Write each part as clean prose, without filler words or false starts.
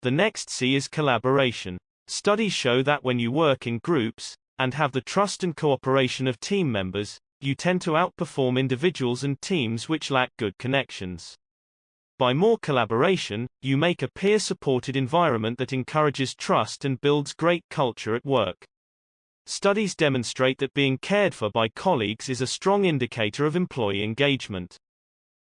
The next C is collaboration. Studies show that when you work in groups, and have the trust and cooperation of team members, you tend to outperform individuals and teams which lack good connections. By more collaboration, you make a peer-supported environment that encourages trust and builds great culture at work. Studies demonstrate that being cared for by colleagues is a strong indicator of employee engagement.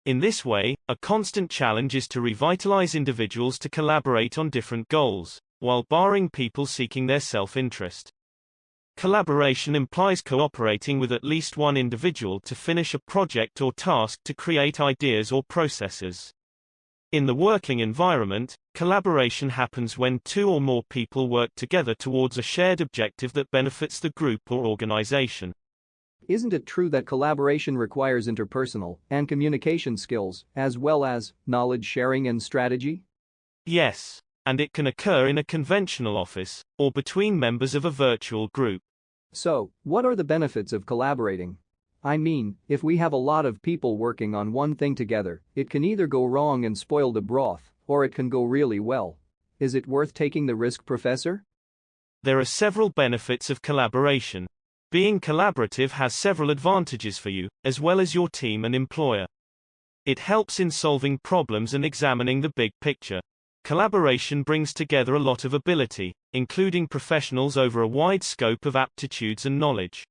In this way, a constant challenge is to revitalize individuals to collaborate on different goals, while barring people seeking their self-interest. Collaboration implies cooperating with at least one individual to finish a project or task to create ideas or processes. In the working environment, collaboration happens when two or more people work together towards a shared objective that benefits the group or organization. Isn't it true that collaboration requires interpersonal and communication skills, as well as knowledge sharing and strategy? Yes, and it can occur in a conventional office, or between members of a virtual group. So, what are the benefits of collaborating? I mean, if we have a lot of people working on one thing together, it can either go wrong and spoil the broth, or it can go really well. Is it worth taking the risk, Professor? There are several benefits of collaboration. Being collaborative has several advantages for you, as well as your team and employer. It helps in solving problems and examining the big picture. Collaboration brings together a lot of ability, including professionals over a wide scope of aptitudes and knowledge.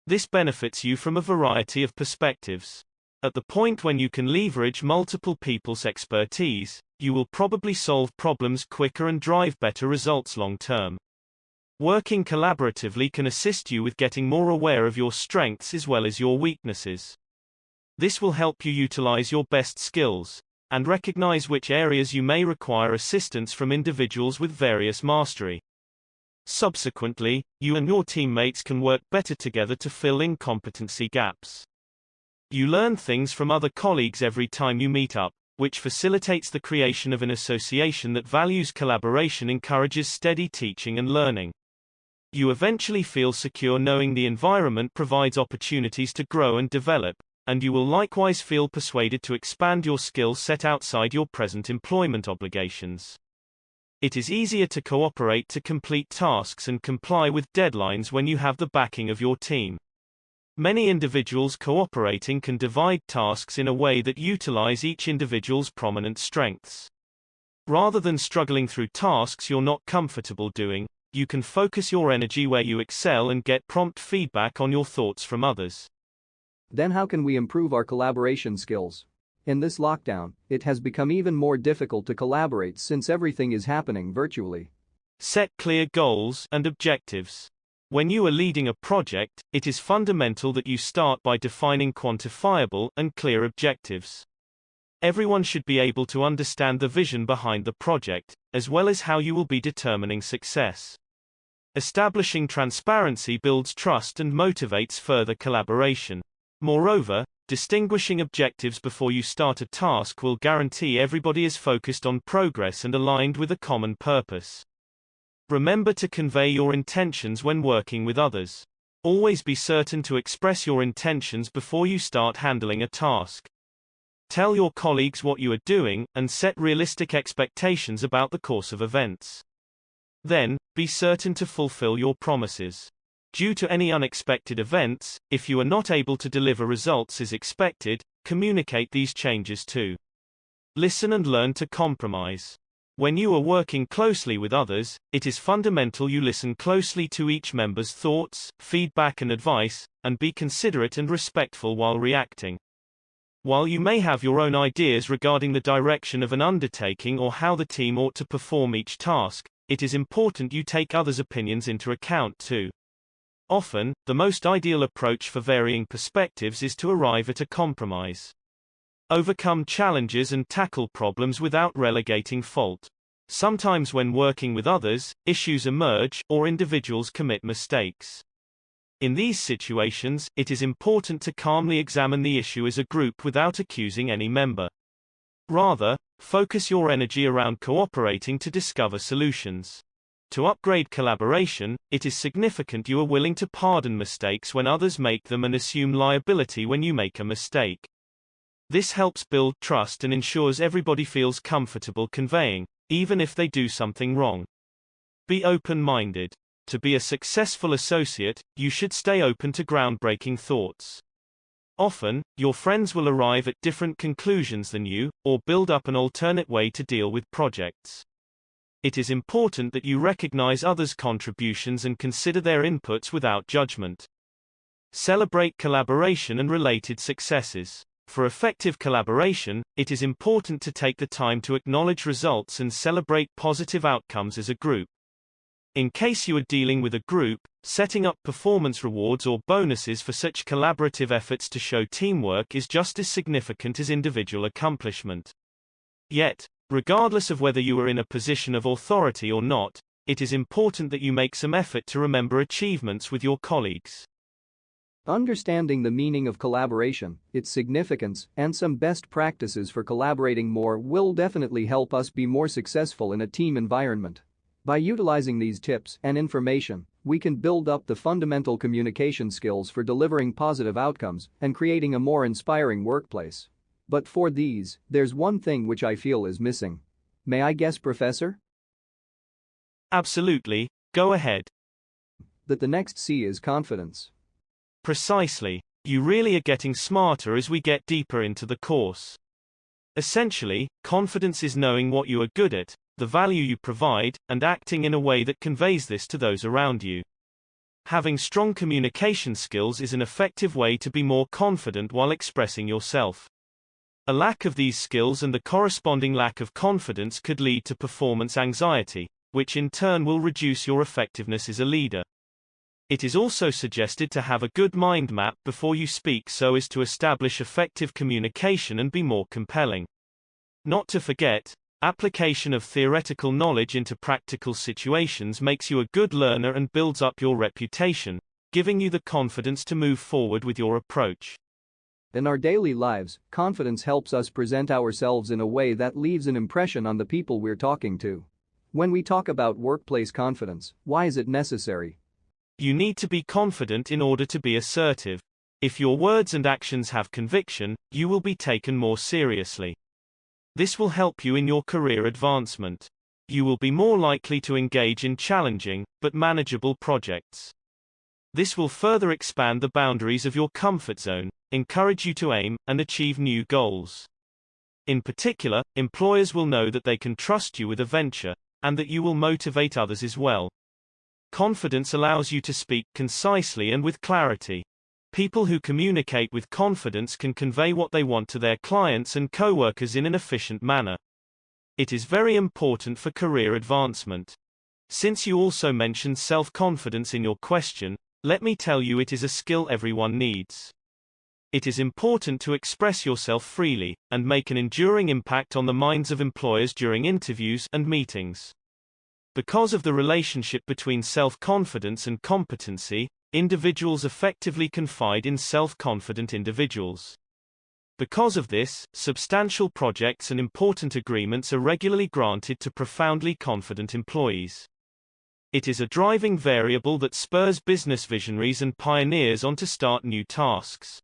This benefits you from a variety of perspectives. At the point when you can leverage multiple people's expertise, you will probably solve problems quicker and drive better results long term. Working collaboratively can assist you with getting more aware of your strengths as well as your weaknesses. This will help you utilize your best skills, and recognize which areas you may require assistance from individuals with various mastery. Subsequently, you and your teammates can work better together to fill in competency gaps. You learn things from other colleagues every time you meet up, which facilitates the creation of an association that values collaboration, encourages steady teaching and learning. You eventually feel secure knowing the environment provides opportunities to grow and develop, and you will likewise feel persuaded to expand your skill set outside your present employment obligations. It is easier to cooperate to complete tasks and comply with deadlines when you have the backing of your team. Many individuals cooperating can divide tasks in a way that utilize each individual's prominent strengths. Rather than struggling through tasks you're not comfortable doing, you can focus your energy where you excel and get prompt feedback on your thoughts from others. Then how can we improve our collaboration skills? In this lockdown, it has become even more difficult to collaborate since everything is happening virtually. Set clear goals and objectives. When you are leading a project, it is fundamental that you start by defining quantifiable and clear objectives. Everyone should be able to understand the vision behind the project, as well as how you will be determining success. Establishing transparency builds trust and motivates further collaboration. Moreover, distinguishing objectives before you start a task will guarantee everybody is focused on progress and aligned with a common purpose. Remember to convey your intentions when working with others. Always be certain to express your intentions before you start handling a task. Tell your colleagues what you are doing, and set realistic expectations about the course of events. Then, be certain to fulfill your promises. Due to any unexpected events, if you are not able to deliver results as expected, communicate these changes too. Listen and learn to compromise. When you are working closely with others, it is fundamental you listen closely to each member's thoughts, feedback and advice, and be considerate and respectful while reacting. While you may have your own ideas regarding the direction of an undertaking or how the team ought to perform each task, it is important you take others' opinions into account too. Often, the most ideal approach for varying perspectives is to arrive at a compromise. Overcome challenges and tackle problems without relegating fault. Sometimes when working with others, issues emerge, or individuals commit mistakes. In these situations, it is important to calmly examine the issue as a group without accusing any member. Rather, focus your energy around cooperating to discover solutions. To upgrade collaboration, it is significant you are willing to pardon mistakes when others make them and assume liability when you make a mistake. This helps build trust and ensures everybody feels comfortable conveying, even if they do something wrong. Be open-minded. To be a successful associate, you should stay open to groundbreaking thoughts. Often, your friends will arrive at different conclusions than you, or build up an alternate way to deal with projects. It is important that you recognize others' contributions and consider their inputs without judgment. Celebrate collaboration and related successes. For effective collaboration, it is important to take the time to acknowledge results and celebrate positive outcomes as a group. In case you are dealing with a group, setting up performance rewards or bonuses for such collaborative efforts to show teamwork is just as significant as individual accomplishment. Yet, regardless of whether you are in a position of authority or not, it is important that you make some effort to remember achievements with your colleagues. Understanding the meaning of collaboration, its significance, and some best practices for collaborating more will definitely help us be more successful in a team environment. By utilizing these tips and information, we can build up the fundamental communication skills for delivering positive outcomes and creating a more inspiring workplace. But for these, there's one thing which I feel is missing. May I guess, Professor? Absolutely, go ahead. That the next C is confidence. Precisely. You really are getting smarter as we get deeper into the course. Essentially, confidence is knowing what you are good at, the value you provide, and acting in a way that conveys this to those around you. Having strong communication skills is an effective way to be more confident while expressing yourself. A lack of these skills and the corresponding lack of confidence could lead to performance anxiety, which in turn will reduce your effectiveness as a leader. It is also suggested to have a good mind map before you speak so as to establish effective communication and be more compelling. Not to forget, application of theoretical knowledge into practical situations makes you a good learner and builds up your reputation, giving you the confidence to move forward with your approach. In our daily lives, confidence helps us present ourselves in a way that leaves an impression on the people we're talking to. When we talk about workplace confidence, why is it necessary? You need to be confident in order to be assertive. If your words and actions have conviction, you will be taken more seriously. This will help you in your career advancement. You will be more likely to engage in challenging, but manageable projects. This will further expand the boundaries of your comfort zone, encourage you to aim and achieve new goals. In particular, employers will know that they can trust you with a venture, and that you will motivate others as well. Confidence allows you to speak concisely and with clarity. People who communicate with confidence can convey what they want to their clients and co-workers in an efficient manner. It is very important for career advancement. Since you also mentioned self-confidence in your question, let me tell you it is a skill everyone needs. It is important to express yourself freely and make an enduring impact on the minds of employers during interviews and meetings. Because of the relationship between self-confidence and competency, individuals effectively confide in self-confident individuals. Because of this, substantial projects and important agreements are regularly granted to profoundly confident employees. It is a driving variable that spurs business visionaries and pioneers on to start new tasks.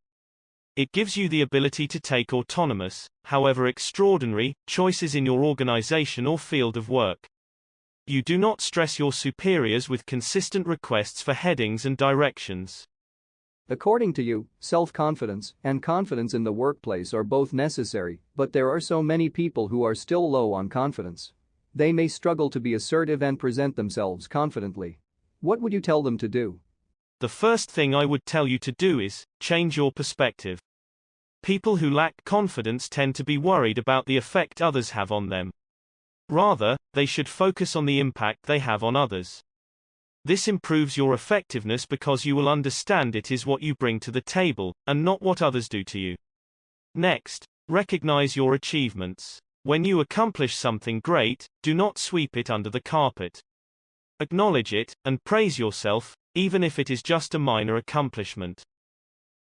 It gives you the ability to take autonomous, however extraordinary, choices in your organization or field of work. You do not stress your superiors with consistent requests for headings and directions. According to you, self-confidence and confidence in the workplace are both necessary, but there are so many people who are still low on confidence. They may struggle to be assertive and present themselves confidently. What would you tell them to do? The first thing I would tell you to do is change your perspective. People who lack confidence tend to be worried about the effect others have on them. Rather, they should focus on the impact they have on others. This improves your effectiveness because you will understand it is what you bring to the table, and not what others do to you. Next, recognize your achievements. When you accomplish something great, do not sweep it under the carpet. Acknowledge it, and praise yourself, even if it is just a minor accomplishment.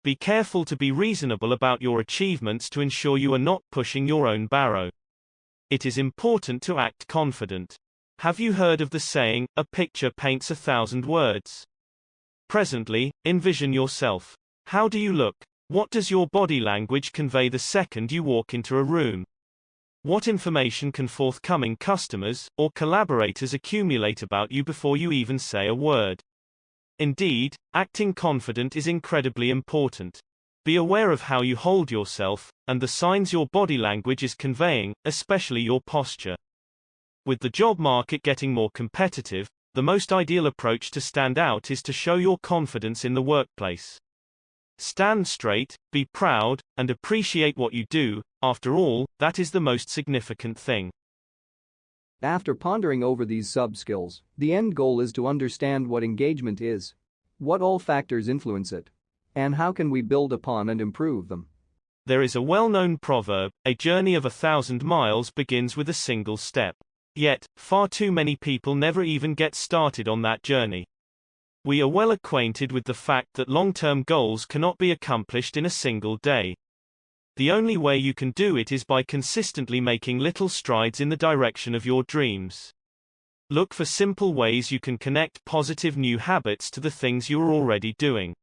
Be careful to be reasonable about your achievements to ensure you are not pushing your own barrow. It is important to act confident. Have you heard of the saying, "A picture paints 1,000 words"? Presently, envision yourself. How do you look? What does your body language convey the second you walk into a room? What information can forthcoming customers or collaborators accumulate about you before you even say a word? Indeed, acting confident is incredibly important. Be aware of how you hold yourself, and the signs your body language is conveying, especially your posture. With the job market getting more competitive, the most ideal approach to stand out is to show your confidence in the workplace. Stand straight, be proud, and appreciate what you do. After all, that is the most significant thing. After pondering over these sub-skills, the end goal is to understand what engagement is, what all factors influence it, and how can we build upon and improve them. There is a well-known proverb, a journey of 1,000 miles begins with a single step. Yet, far too many people never even get started on that journey. We are well acquainted with the fact that long-term goals cannot be accomplished in a single day. The only way you can do it is by consistently making little strides in the direction of your dreams. Look for simple ways you can connect positive new habits to the things you are already doing.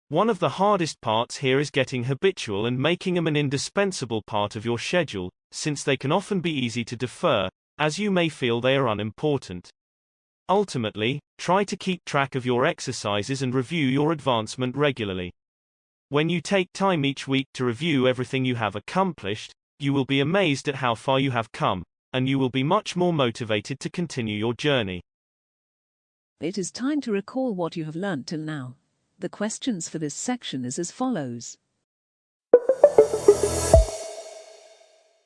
One of the hardest parts here is getting habitual and making them an indispensable part of your schedule, since they can often be easy to defer, as you may feel they are unimportant. Ultimately, try to keep track of your exercises and review your advancement regularly. When you take time each week to review everything you have accomplished, you will be amazed at how far you have come, and you will be much more motivated to continue your journey. It is time to recall what you have learned till now. The questions for this section is as follows.